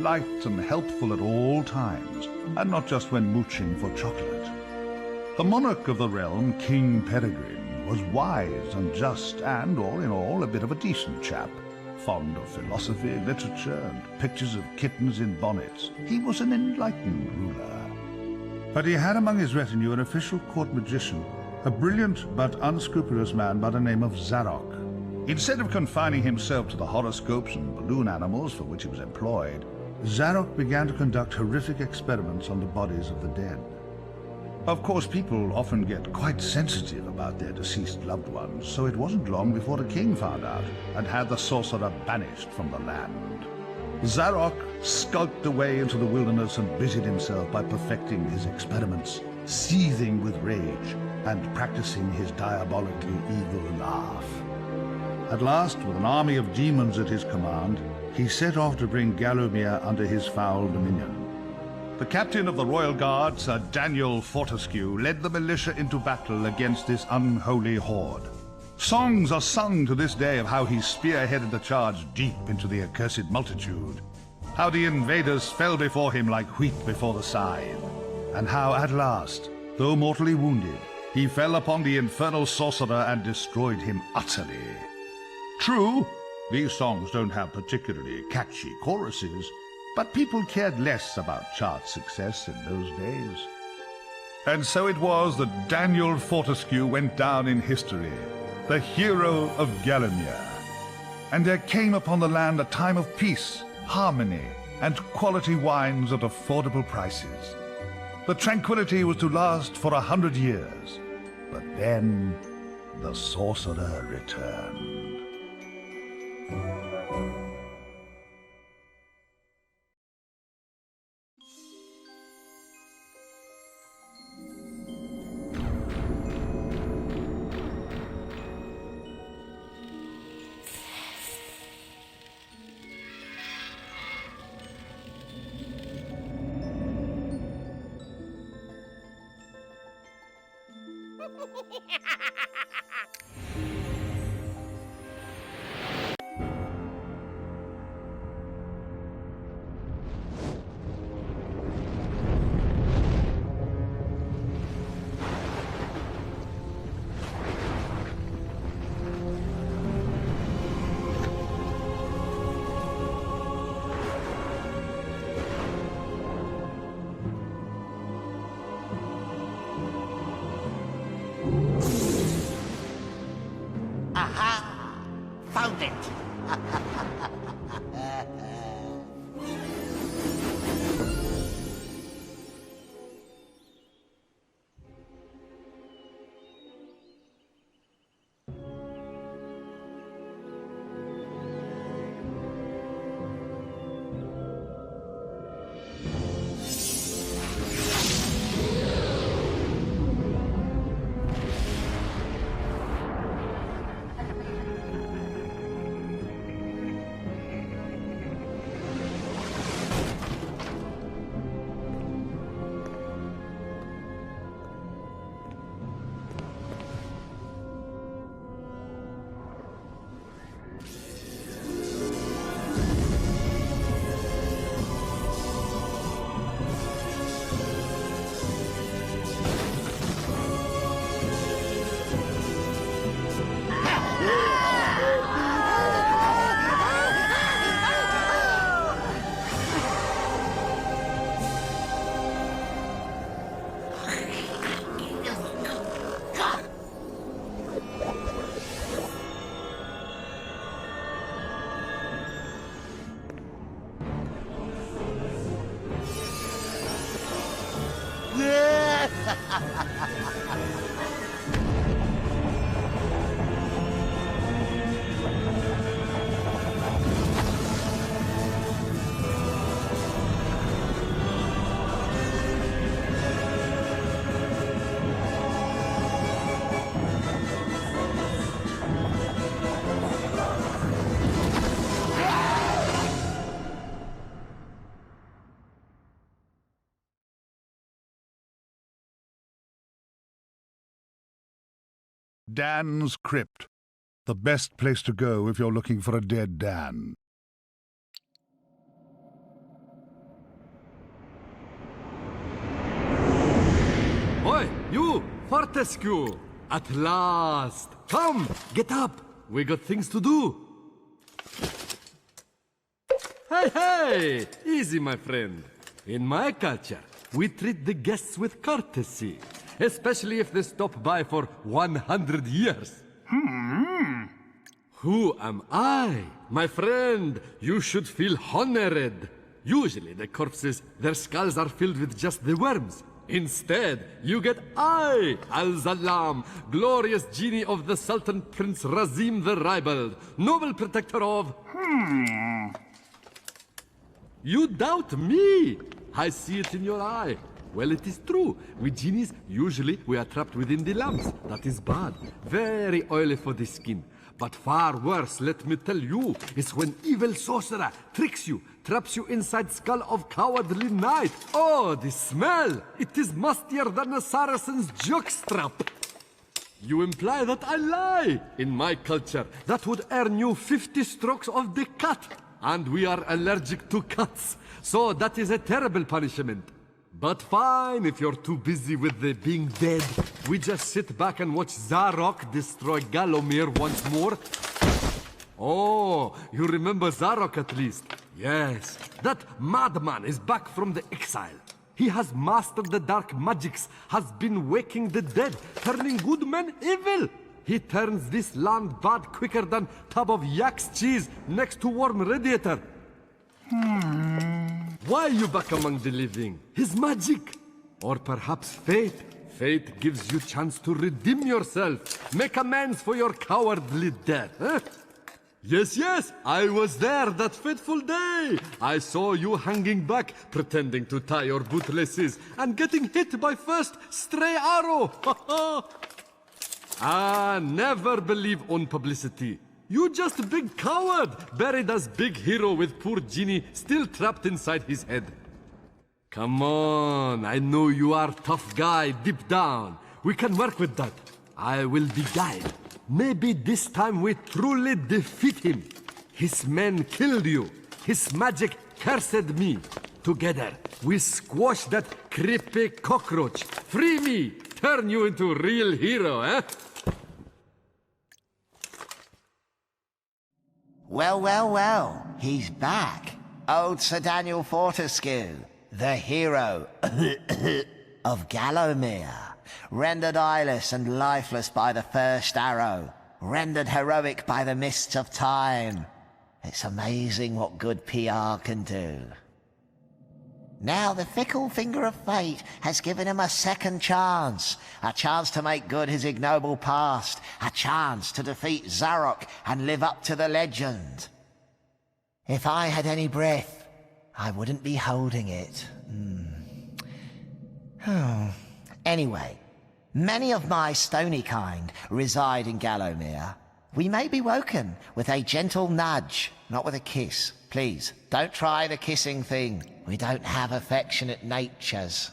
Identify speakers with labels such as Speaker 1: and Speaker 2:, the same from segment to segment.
Speaker 1: light and helpful at all times, and not just when mooching for chocolate. The monarch of the realm, King Peregrine, was wise and just and, all in all, a bit of a decent chap. Fond of philosophy, literature, and pictures of kittens in bonnets. He was an enlightened ruler. But he had among his retinue an official court magician, a brilliant but unscrupulous man by the name of Zarok. Instead of confining himself to the horoscopes and balloon animals for which he was employed, Zarok began to conduct horrific experiments on the bodies of the dead. Of course, people often get quite sensitive about their deceased loved ones, so it wasn't long before the king found out and had the sorcerer banished from the land. Zarok skulked away into the wilderness and busied himself by perfecting his experiments, seething with rage and practicing his diabolically evil laugh. At last, with an army of demons at his command, he set off to bring Gallowmere under his foul dominion. The captain of the Royal Guard, Sir Daniel Fortescue, led the militia into battle against this unholy horde. Songs are sung to this day of how he spearheaded the charge deep into the accursed multitude, how the invaders fell before him like wheat before the scythe, and how at last, though mortally wounded, he fell upon the infernal sorcerer and destroyed him utterly. True, these songs don't have particularly catchy choruses, but people cared less about chart success in those days. And so it was that Daniel Fortescue went down in history, the hero of Gallowmere. And there came upon the land a time of peace, harmony, and quality wines at affordable prices. The tranquility was to last for 100 years, but then the sorcerer returned.
Speaker 2: Aha! Found it!
Speaker 1: Dan's Crypt. The best place to go if you're looking for a dead Dan.
Speaker 2: Fortescue! At last! Come, get up! We got things to do! Hey! Easy, my friend. In my culture, we treat the guests with courtesy, especially if they stop by for 100 years. Who am I? My friend, you should feel honored. Usually the corpses, their skulls are filled with just the worms. Instead, you get I, Al-Zalam, glorious genie of the Sultan Prince Razim the Ribald, noble protector of... You doubt me? I see it in your eye. Well, it is true. We genies, usually we are trapped within the lamps. That is bad. Very oily for the skin. But far worse, let me tell you, is when evil sorcerer tricks you, traps you inside skull of cowardly knight. Oh, the smell! It is mustier than a Saracen's jockstrap. You imply that I lie. In my culture, that would earn you 50 strokes of the cut. And we are allergic to cuts, so that is a terrible punishment. But fine, if you're too busy with the being dead, we just sit back and watch Zarok destroy Gallowmere once more. Oh, you remember Zarok at least? Yes, that madman is back from the exile. He has mastered the dark magics, has been waking the dead, turning good men evil. He turns this land bad quicker than tub of yak's cheese next to warm radiator. Why are you back among the living? His magic? Or perhaps fate? Fate gives you chance to redeem yourself. Make amends for your cowardly death, huh? Yes, I was there that fateful day. I saw you hanging back, pretending to tie your bootlaces, and getting hit by first stray arrow. Never believe on publicity. You just a big coward, buried as big hero with poor genie still trapped inside his head. Come on, I know you are tough guy deep down. We can work with that. I will be guide. Maybe this time we truly defeat him. His men killed you. His magic cursed me. Together, we squash that creepy cockroach. Free me! Turn you into a real hero, eh?
Speaker 3: Well, he's back. Old Sir Daniel Fortescue, the hero of Gallowmere, rendered eyeless and lifeless by the first arrow, rendered heroic by the mists of time. It's amazing what good PR can do. Now the fickle finger of fate has given him a second chance. A chance to make good his ignoble past. A chance to defeat Zarok and live up to the legend. If I had any breath, I wouldn't be holding it. Anyway, many of my stony kind reside in Gallowmere. We may be woken with a gentle nudge, not with a kiss. Please, don't try the kissing thing. We don't have affectionate natures.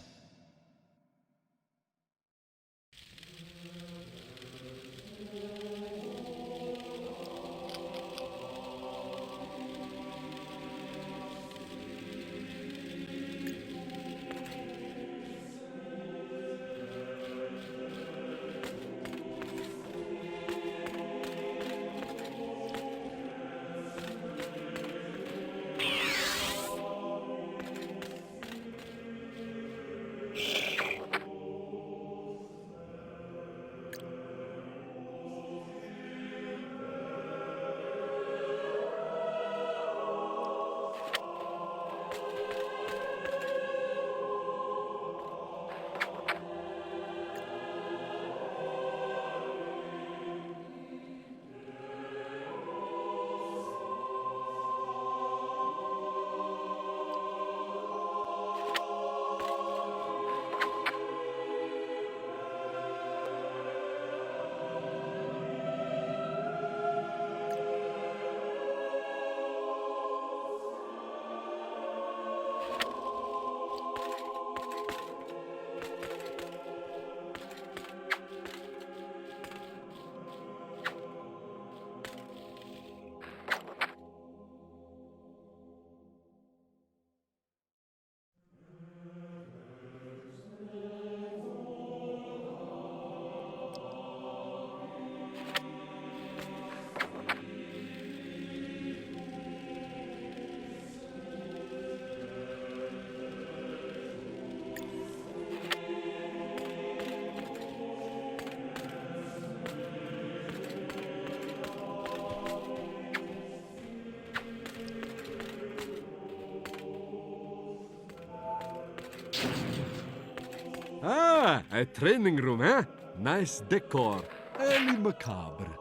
Speaker 2: Ah, a training room, eh? Nice decor. Early macabre.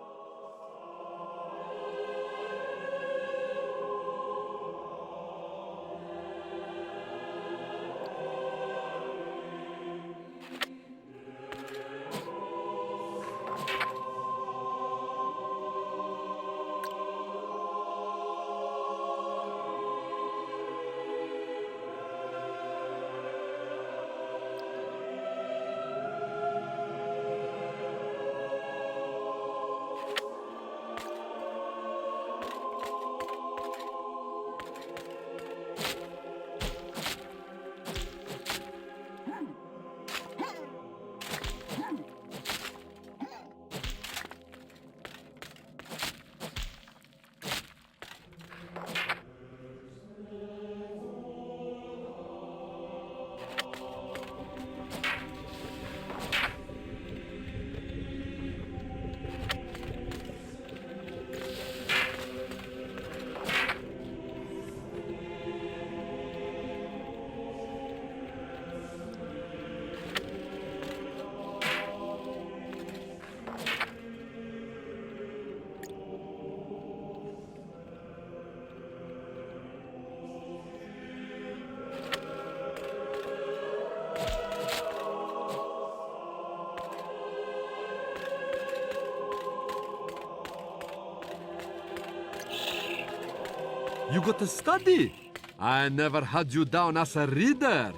Speaker 2: You got to study. I never had you down as a reader.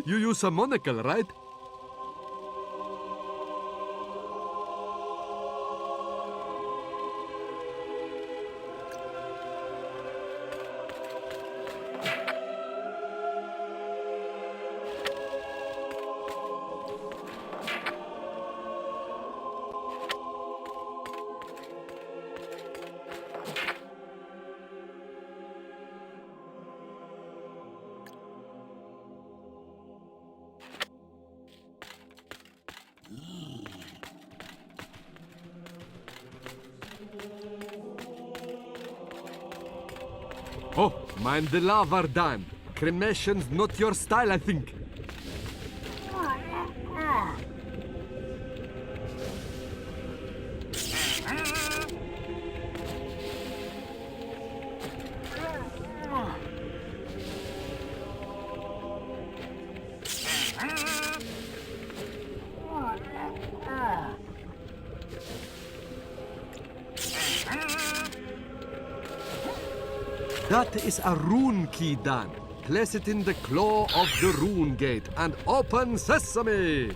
Speaker 2: You use a monocle, right? Oh, mind the lava, Dan. Cremation's not your style, I think. That is a rune key, Dan. Place it in the claw of the rune gate and open sesame!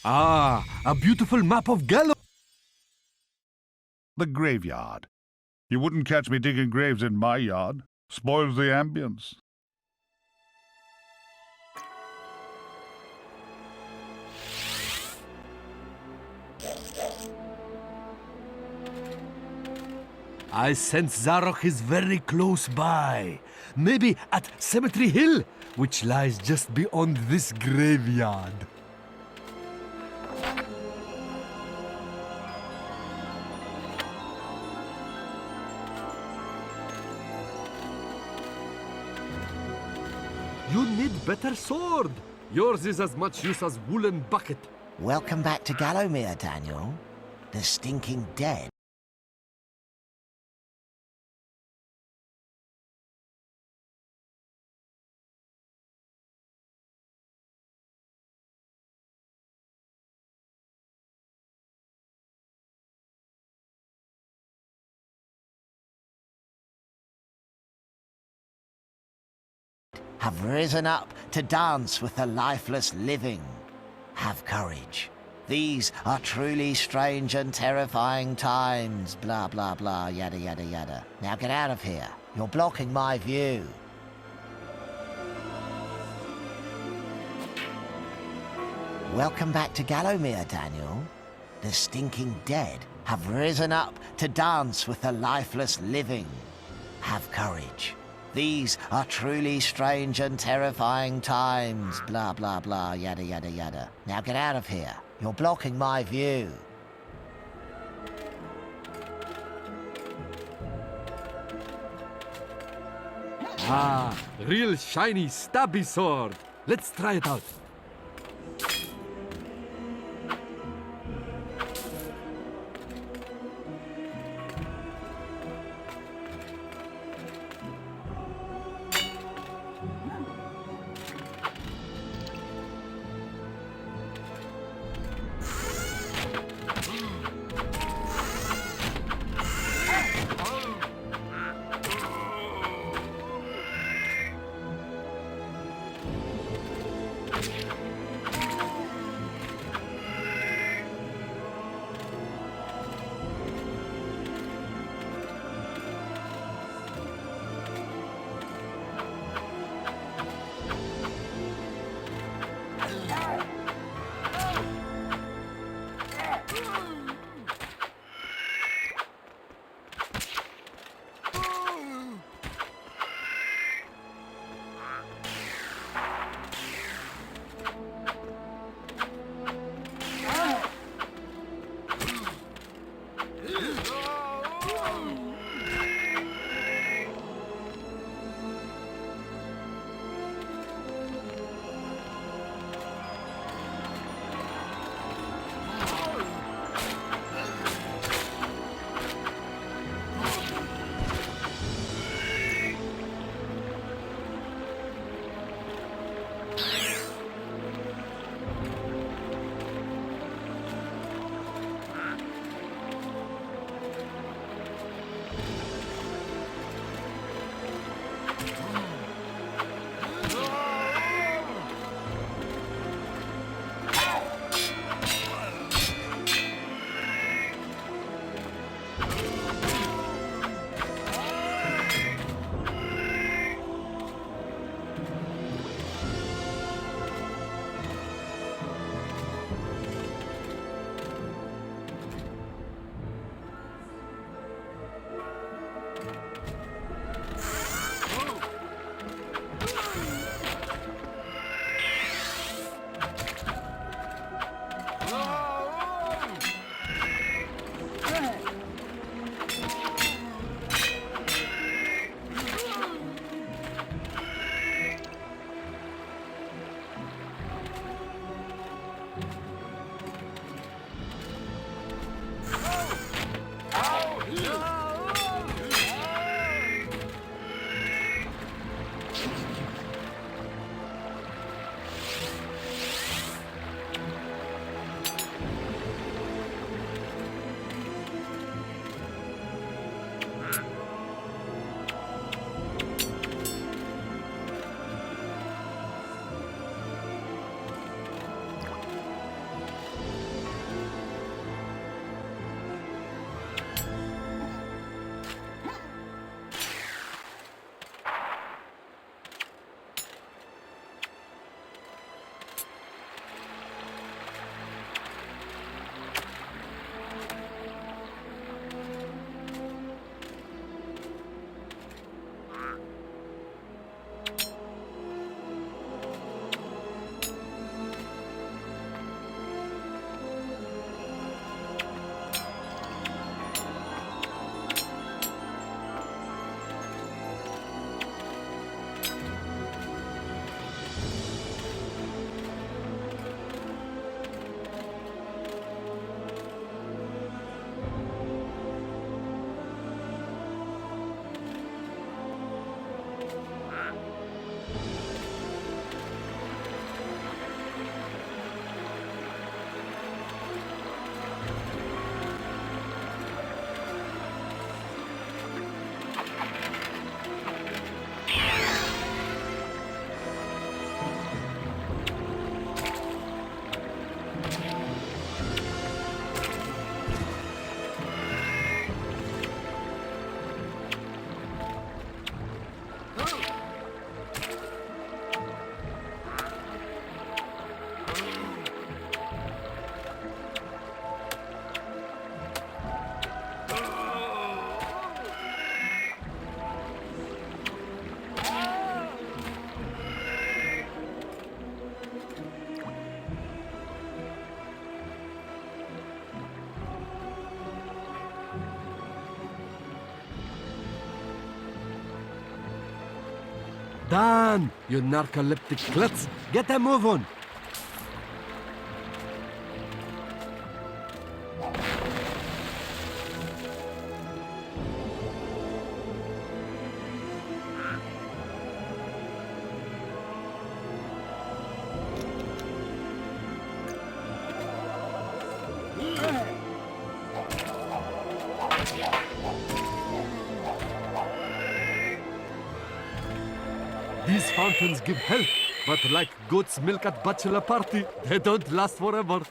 Speaker 2: Ah, a beautiful map of Gallo.
Speaker 1: The graveyard. You wouldn't catch me digging graves in my yard. Spoils the ambience.
Speaker 2: I sense Zarok is very close by. Maybe at Cemetery Hill, which lies just beyond this graveyard. You need better sword. Yours is as much use as woolen bucket.
Speaker 3: Welcome back to Gallowmere, Daniel. The stinking dead. Have risen up to dance with the lifeless living. Have courage. These are truly strange and terrifying times, blah, blah, blah, yada, yada, yada. Now get out of here. You're blocking my view. Welcome back to Gallowmere, Daniel. The stinking dead have risen up to dance with the lifeless living. Have courage. These are truly strange and terrifying times. Blah, blah, blah, yada, yada, yada. Now get out of here. You're blocking my view.
Speaker 2: Ah, real shiny stabby sword. Let's try it out. Dan, you narcoleptic klutz. Get a move on. These fountains give health, but like goat's milk at bachelor party, they don't last forever.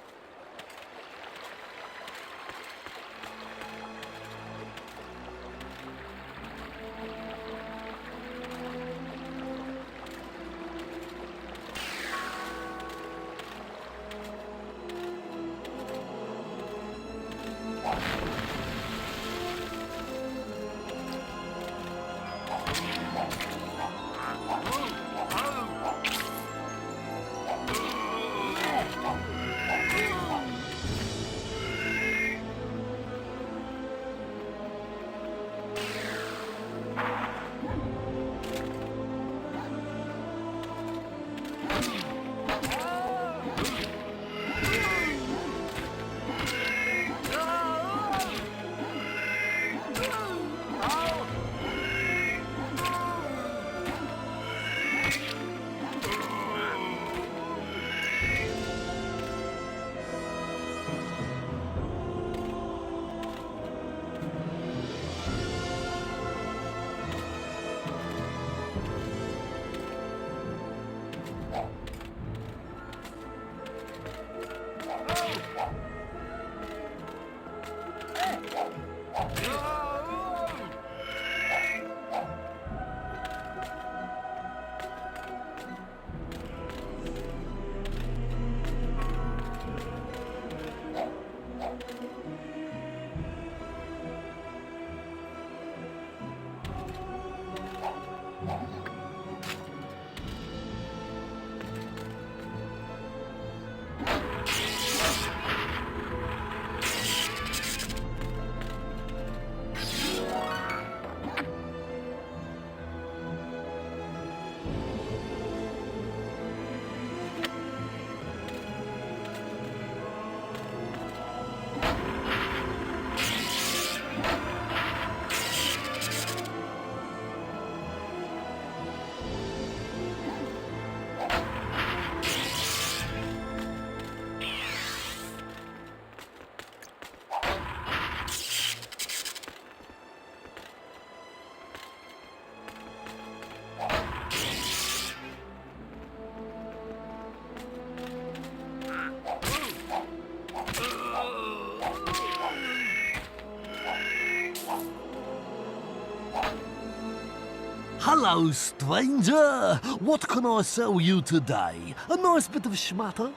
Speaker 4: Hello, stranger! What can I sell you today? A nice bit of schmatter?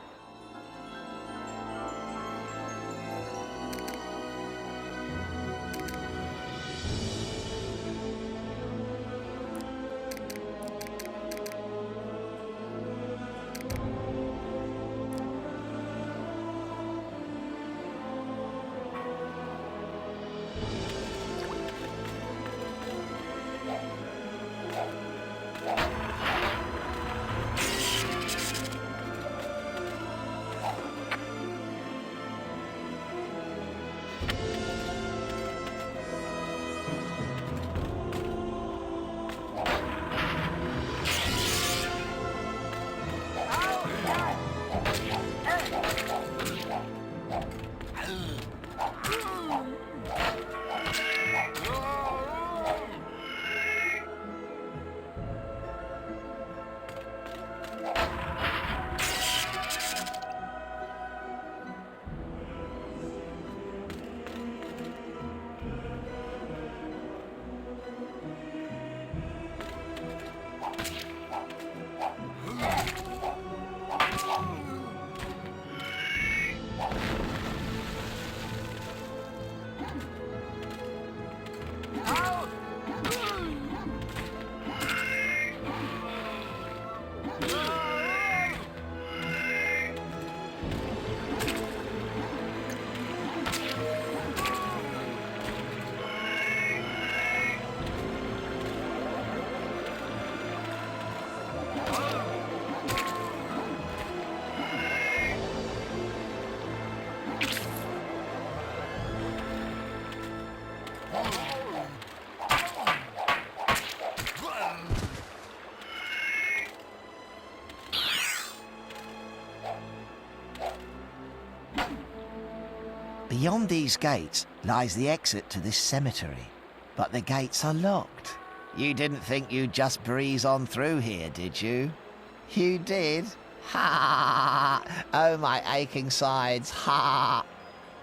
Speaker 3: Beyond these gates lies the exit to this cemetery, but the gates are locked. You didn't think you'd just breeze on through here, did you? You did? Ha! Oh, my aching sides, ha!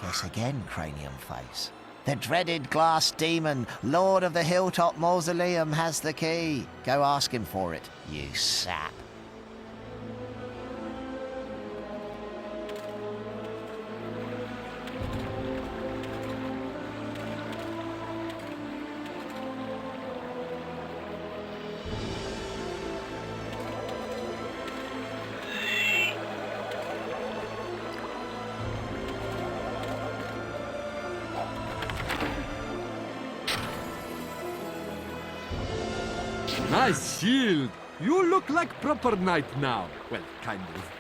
Speaker 3: Guess again, Cranium Face. The dreaded glass demon, Lord of the Hilltop Mausoleum, has the key. Go ask him for it, you sap.
Speaker 2: Nice shield! You look like proper knight now. Well, kind of.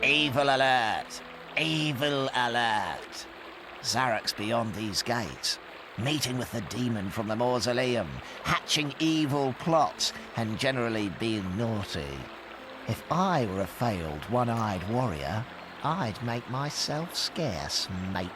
Speaker 3: Evil alert! Evil alert! Zarek's beyond these gates, meeting with the demon from the mausoleum, hatching evil plots, and generally being naughty. If I were a failed one-eyed warrior, I'd make myself scarce, mate.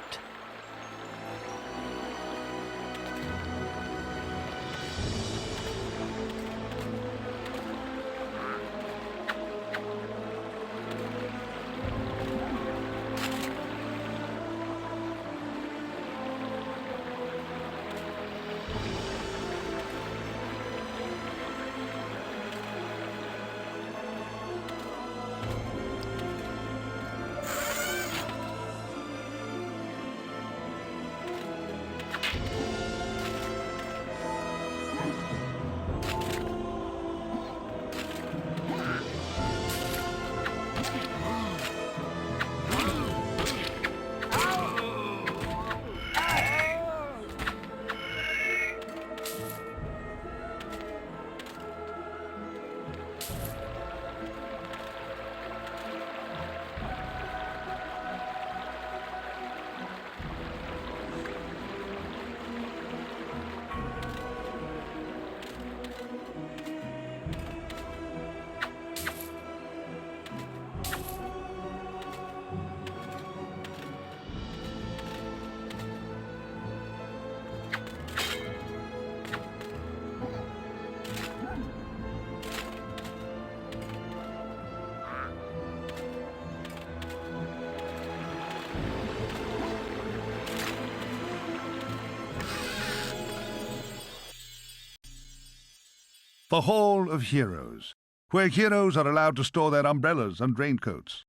Speaker 1: The Hall of Heroes, where heroes are allowed to store their umbrellas and raincoats.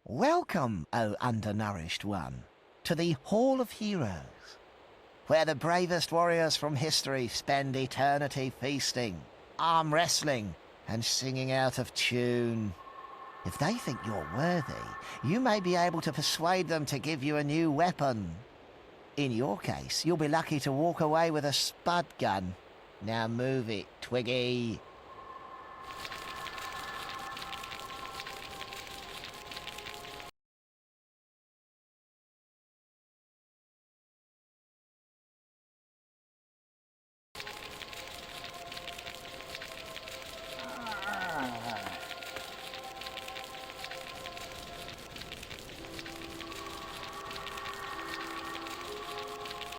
Speaker 3: Welcome, O undernourished one, to the Hall of Heroes, where the bravest warriors from history spend eternity feasting, arm wrestling, and singing out of tune. If they think you're worthy, you may be able to persuade them to give you a new weapon. In your case, you'll be lucky to walk away with a spud gun. Now move it, Twiggy.